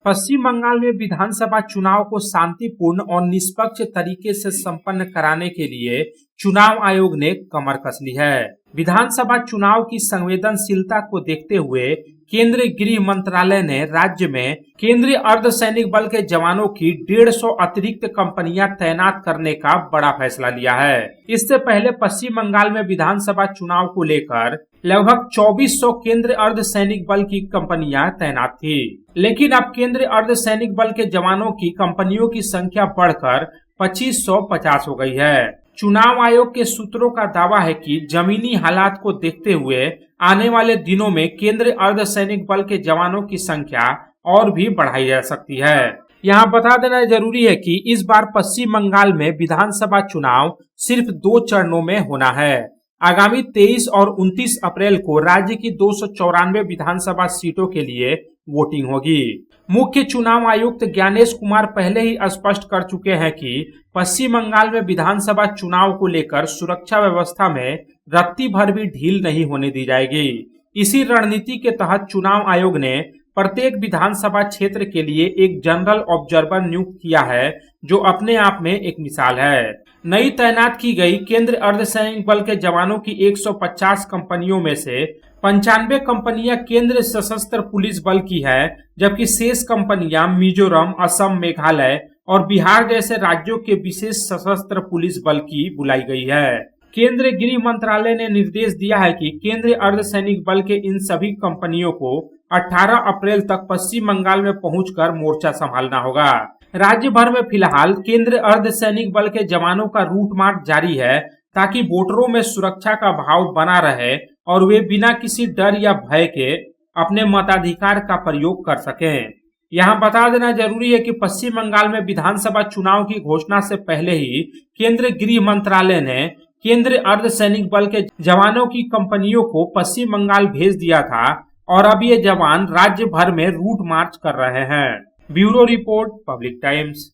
पश्चिम बंगाल में विधानसभा चुनाव को शांतिपूर्ण और निष्पक्ष तरीके से संपन्न कराने के लिए चुनाव आयोग ने कमर कस ली है। विधानसभा चुनाव की संवेदनशीलता को देखते हुए केंद्रीय गृह मंत्रालय ने राज्य में केंद्रीय अर्धसैनिक बल के जवानों की 150 अतिरिक्त कंपनियां तैनात करने का बड़ा फैसला लिया है। इससे पहले पश्चिम बंगाल में विधानसभा चुनाव को लेकर लगभग 2400 केंद्रीय अर्धसैनिक बल की कंपनियां तैनात थी, लेकिन अब केंद्रीय अर्धसैनिक बल के जवानों की कंपनियों की संख्या बढ़कर 2550 हो गई है। चुनाव आयोग के सूत्रों का दावा है कि जमीनी हालात को देखते हुए आने वाले दिनों में केंद्रीय अर्धसैनिक बल के जवानों की संख्या और भी बढ़ाई जा सकती है। यहाँ बता देना जरूरी है कि इस बार पश्चिम बंगाल में विधानसभा चुनाव सिर्फ 2 चरणों में होना है। आगामी 23 और 29 अप्रैल को राज्य की 294 विधानसभा सीटों के लिए वोटिंग होगी। मुख्य चुनाव आयुक्त ज्ञानेश कुमार पहले ही स्पष्ट कर चुके हैं कि पश्चिम बंगाल में विधानसभा चुनाव को लेकर सुरक्षा व्यवस्था में रत्ती भर भी ढील नहीं होने दी जाएगी। इसी रणनीति के तहत चुनाव आयोग ने प्रत्येक विधानसभा क्षेत्र के लिए एक जनरल ऑब्जर्वर नियुक्त किया है, जो अपने आप में एक मिसाल है। नई तैनात की गई केंद्रीय अर्धसैनिक बल के जवानों की 150 कंपनियों में से 95 कंपनियां केंद्रीय सशस्त्र पुलिस बल की है, जबकि शेष कंपनियां मिजोरम, असम, मेघालय और बिहार जैसे राज्यों के विशेष सशस्त्र पुलिस बल की बुलाई गई है। केंद्रीय गृह मंत्रालय ने निर्देश दिया है कि केंद्रीय अर्धसैनिक बल के इन सभी कंपनियों को 18 अप्रैल तक पश्चिम बंगाल में पहुंचकर मोर्चा संभालना होगा। राज्य भर में फिलहाल केंद्रीय अर्धसैनिक बल के जवानों का रूट मार्च जारी है, ताकि वोटरों में सुरक्षा का भाव बना रहे और वे बिना किसी डर या भय के अपने मताधिकार का प्रयोग कर सकें। यहाँ बता देना जरूरी है कि पश्चिम बंगाल में विधानसभा चुनाव की घोषणा से पहले ही केंद्रीय गृह मंत्रालय ने केंद्रीय अर्धसैनिक बल के जवानों की कंपनियों को पश्चिम बंगाल भेज दिया था और अब ये जवान राज्य भर में रूट मार्च कर रहे हैं। Bureau report, public times.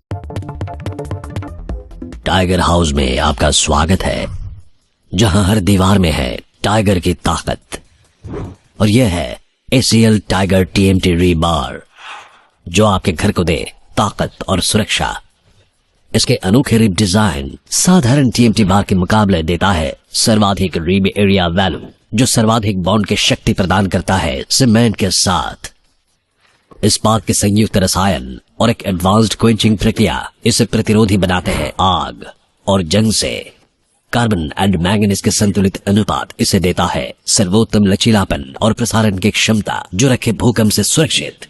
Tiger house में आपका स्वागत है, जहां हर दीवार में है टाइगर की ताकत। और यह है ACL टाइगर TMT रीबार, जो आपके घर को दे ताकत और सुरक्षा। इसके अनोखे रिब डिजाइन साधारण TMT बार के मुकाबले देता है सर्वाधिक रिब एरिया वैल्यू, जो सर्वाधिक बॉन्ड की शक्ति प्रदान करता है सीमेंट के साथ। इस्पात के संयुक्त रसायन और एक एडवांस्ड क्वेंचिंग प्रक्रिया इसे प्रतिरोधी बनाते हैं आग और जंग से। कार्बन एंड मैंगनीज के संतुलित अनुपात इसे देता है सर्वोत्तम लचीलापन और प्रसारण की क्षमता, जो रखे भूकंप से सुरक्षित।